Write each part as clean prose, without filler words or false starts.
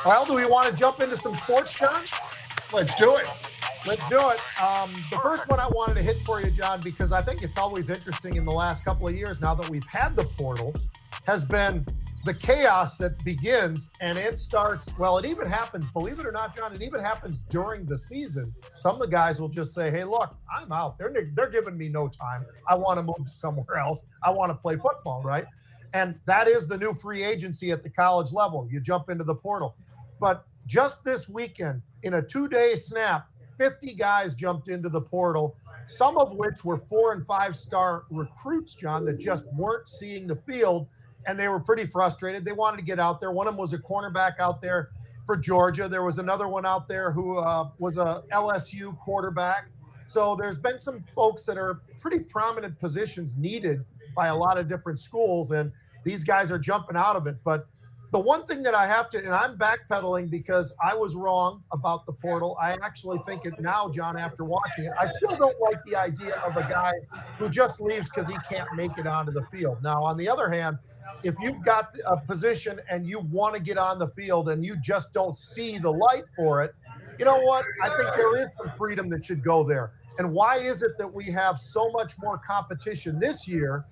Well, do we want to jump into some sports, John? Let's do it. Let's do it. The first one I wanted to hit for you, John, because I think it's always interesting in the last couple of years now that we've had the portal, has been the chaos that begins, and it starts, well, it even happens, believe it or not, John, it even happens during the season. Some of the guys will just say, hey, look, I'm out. They're giving me no time. I want to move to somewhere else. I want to play football, right? And that is the new free agency at the college level. You jump into the portal. But just this weekend, in a 2-day snap, 50 guys jumped into the portal, some of which were 4- and 5-star recruits, John, that just weren't seeing the field, and they were pretty frustrated. They wanted to get out there. One of them was a cornerback out there for Georgia. There was another one out there who was a LSU quarterback. So there's been some folks that are pretty prominent positions needed by a lot of different schools, and these guys are jumping out of it. But the one thing that I have to, and I'm backpedaling because I was wrong about the portal. I actually think it now, John, after watching it. I still don't like the idea of a guy who just leaves because he can't make it onto the field. Now, on the other hand, if you've got a position and you want to get on the field and you just don't see the light for it, you know what? I think there is some freedom that should go there. And why is it that we have so much more competition this year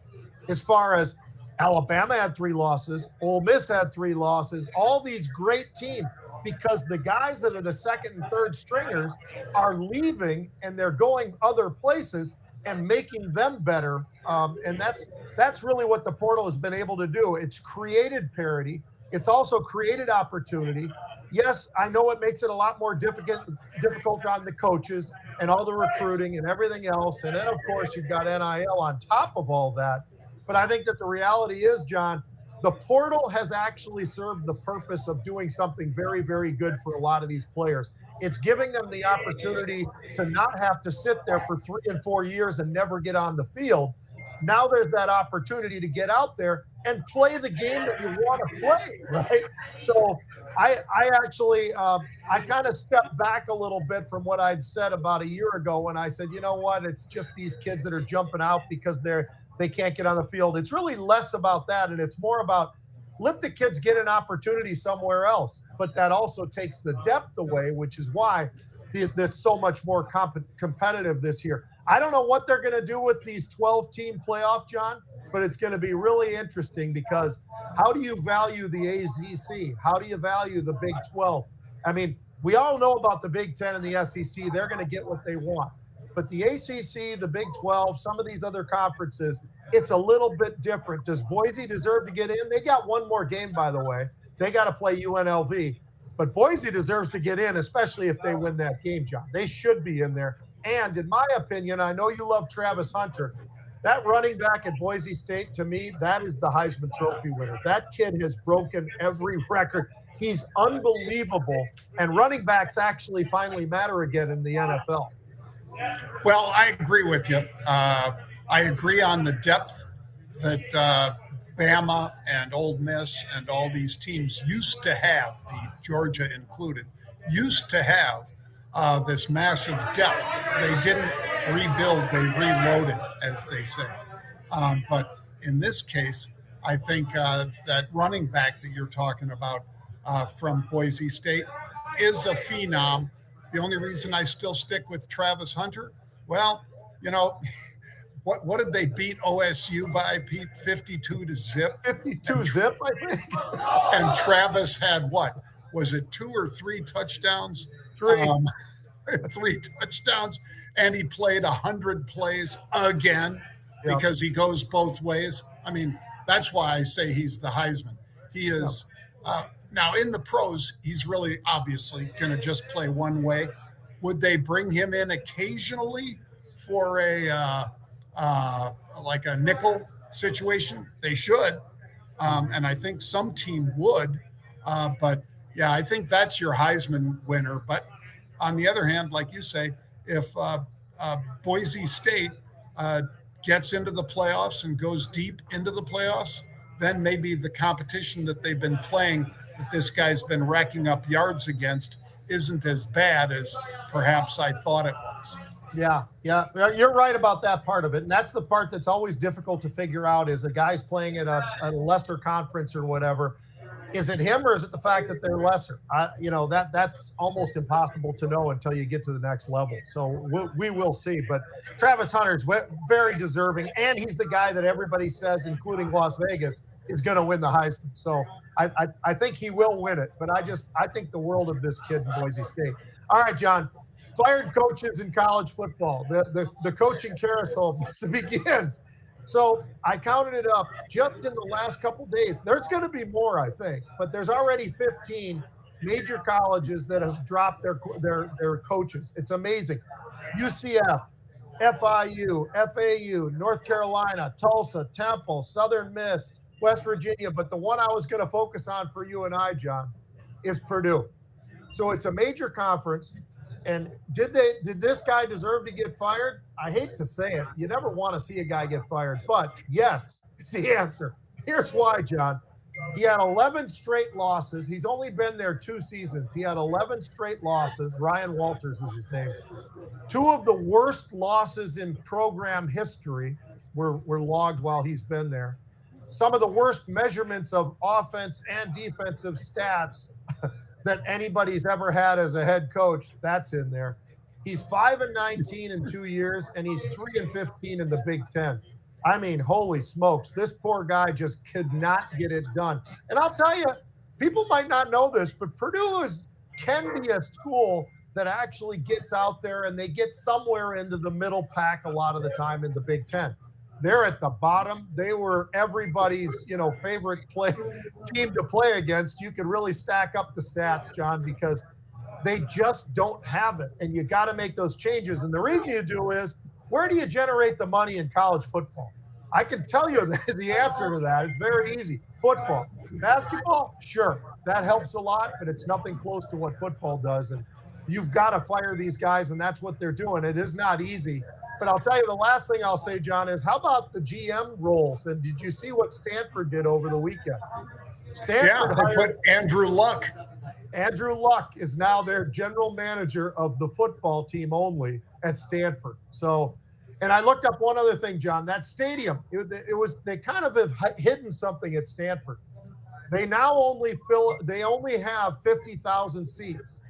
as far as Alabama had 3 losses, Ole Miss had 3 losses, all these great teams, because the guys that are the second and third stringers are leaving and they're going other places and making them better. And that's really what the portal has been able to do. It's created parity. It's also created opportunity. Yes, I know it makes it a lot more difficult on the coaches and all the recruiting and everything else. And then, of course, you've got NIL on top of all that. But I think that the reality is, John, the portal has actually served the purpose of doing something very, very good for a lot of these players. It's giving them the opportunity to not have to sit there for 3 and 4 years and never get on the field. Now there's that opportunity to get out there and play the game that you want to play, right? So I actually, I kind of stepped back a little bit from what I'd said about a year ago when I said, you know what, it's just these kids that are jumping out because they can't get on the field. It's really less about that, and it's more about let the kids get an opportunity somewhere else. But that also takes the depth away, which is why there's so much more competitive this year. I don't know what they're going to do with these 12-team playoff, John, but it's going to be really interesting because how do you value the ACC? How do you value the Big 12? I mean, we all know about the Big 10 and the SEC. They're going to get what they want. But the ACC, the Big 12, some of these other conferences, it's a little bit different. Does Boise deserve to get in? They got one more game, by the way. They got to play UNLV. But Boise deserves to get in, especially if they win that game, John. They should be in there. And in my opinion, I know you love Travis Hunter. That running back at Boise State, to me, that is the Heisman Trophy winner. That kid has broken every record. He's unbelievable. And running backs actually finally matter again in the NFL. Well, I agree with you. I agree on the depth that Bama and Ole Miss and all these teams used to have, the Georgia included, used to have this massive depth. They didn't rebuild, they reloaded, as they say. But in this case, I think that running back that you're talking about from Boise State is a phenom. The only reason I still stick with Travis Hunter, well, you know, what did they beat OSU by, Pete? 52-0? 52-0, I think. And Travis had what? Was it 2 or 3 touchdowns? 3. 3 touchdowns, and he played 100 plays again because he goes both ways. I mean, that's why I say he's the Heisman. He is now in the pros. He's really obviously going to just play one way. Would they bring him in occasionally for a like a nickel situation? They should, and I think some team would. But yeah, I think that's your Heisman winner. But on the other hand, like you say, if Boise State gets into the playoffs and goes deep into the playoffs, then maybe the competition that they've been playing, that this guy's been racking up yards against, isn't as bad as perhaps I thought it was. Yeah, you're right about that part of it. And that's the part that's always difficult to figure out is the guys playing at a lesser conference or whatever. Is it him or is it the fact that they're lesser? That's almost impossible to know until you get to the next level. So we will see. But Travis Hunter's very deserving, and he's the guy that everybody says, including Las Vegas, is going to win the Heisman. So I think he will win it. But I think the world of this kid in Boise State. All right, John. Fired coaches in college football. The coaching carousel begins. So I counted it up just in the last couple of days. There's going to be more, I think, but there's already 15 major colleges that have dropped their coaches. It's amazing. UCF, FIU, FAU, North Carolina, Tulsa, Temple, Southern Miss, West Virginia. But the one I was going to focus on for you and I, John, is Purdue. So it's a major conference. And did this guy deserve to get fired? I hate to say it. You never want to see a guy get fired, but yes, it's the answer. Here's why, John. He had 11 straight losses. He's only been there 2 seasons. He had 11 straight losses. Ryan Walters is his name. 2 of the worst losses in program history were logged while he's been there. Some of the worst measurements of offense and defensive stats that anybody's ever had as a head coach, that's in there. He's 5-19 in 2 years, and he's 3-15 in the Big Ten. I mean, holy smokes, this poor guy just could not get it done. And I'll tell you, people might not know this, but Purdue can be a school that actually gets out there and they get somewhere into the middle pack a lot of the time in the Big Ten. They're at the bottom. They were everybody's, favorite team to play against. You could really stack up the stats, John, because they just don't have it. And you got to make those changes. And the reason you do is, where do you generate the money in college football? I can tell you the answer to that. It's very easy. Football. Basketball, sure. That helps a lot, but it's nothing close to what football does. And you've got to fire these guys, and that's what they're doing. It is not easy. But I'll tell you, the last thing I'll say, John, is how about the GM roles? And did you see what Stanford did over the weekend? Stanford they put Andrew Luck. Andrew Luck is now their general manager of the football team only at Stanford. So, and I looked up one other thing, John. That stadium, they kind of have hidden something at Stanford. They now only have 50,000 seats.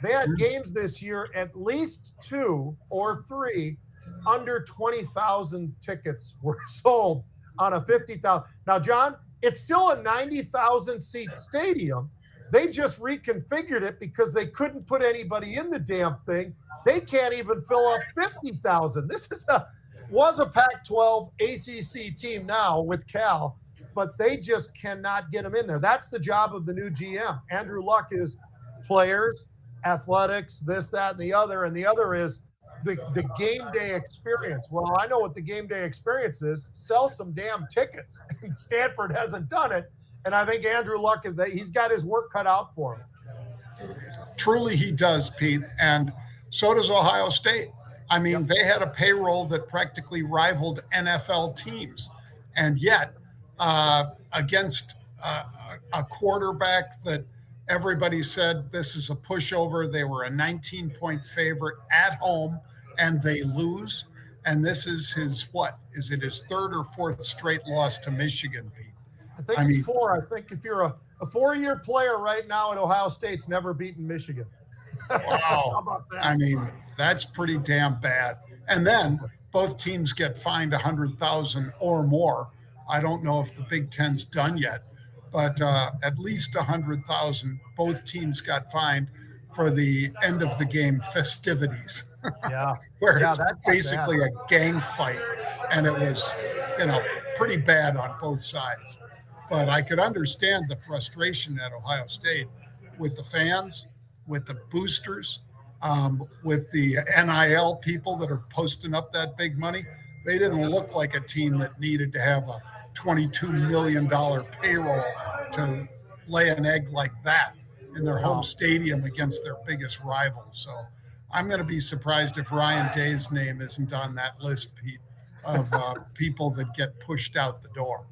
They had games this year, at least 2 or 3 under 20,000 tickets were sold on a 50,000. Now, John, it's still a 90,000 seat stadium. They just reconfigured it because they couldn't put anybody in the damn thing. They can't even fill up 50,000. This was a Pac-12 ACC team now with Cal, but they just cannot get them in there. That's the job of the new GM. Andrew Luck is players, athletics, this, that, and the other. And the other is the game day experience. Well, I know what the game day experience is. Sell some damn tickets. And Stanford hasn't done it. And I think Andrew Luck he's got his work cut out for him. Truly he does, Pete. And so does Ohio State. I mean, They had a payroll that practically rivaled NFL teams. And yet, against a quarterback that everybody said this is a pushover, they were a 19-point favorite at home, and they lose. And this is his 3rd or 4th straight loss to Michigan, Pete? I think it's 4. I think if you're a 4-year player right now at Ohio State's never beaten Michigan. Wow. How about that? I mean, that's pretty damn bad. And then both teams get fined $100,000 or more. I don't know if the Big Ten's done yet, but at least $100,000. Both teams got fined for the end of the game festivities. Yeah. Where it's basically a gang fight. And it was, pretty bad on both sides. But I could understand the frustration at Ohio State with the fans, with the boosters, with the NIL people that are posting up that big money. They didn't look like a team that needed to have a $22 million payroll to lay an egg like that in their home stadium against their biggest rival. So I'm going to be surprised if Ryan Day's name isn't on that list, Pete, of people that get pushed out the door.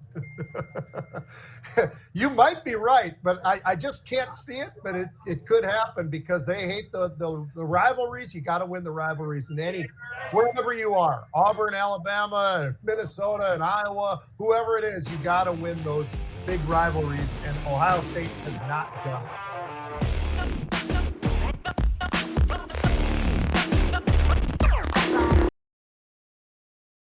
You might be right, but I just can't see it. But it could happen because they hate the rivalries. You got to win the rivalries in wherever you are, Auburn, Alabama, Minnesota, and Iowa, whoever it is, you got to win those big rivalries. And Ohio State has not done it.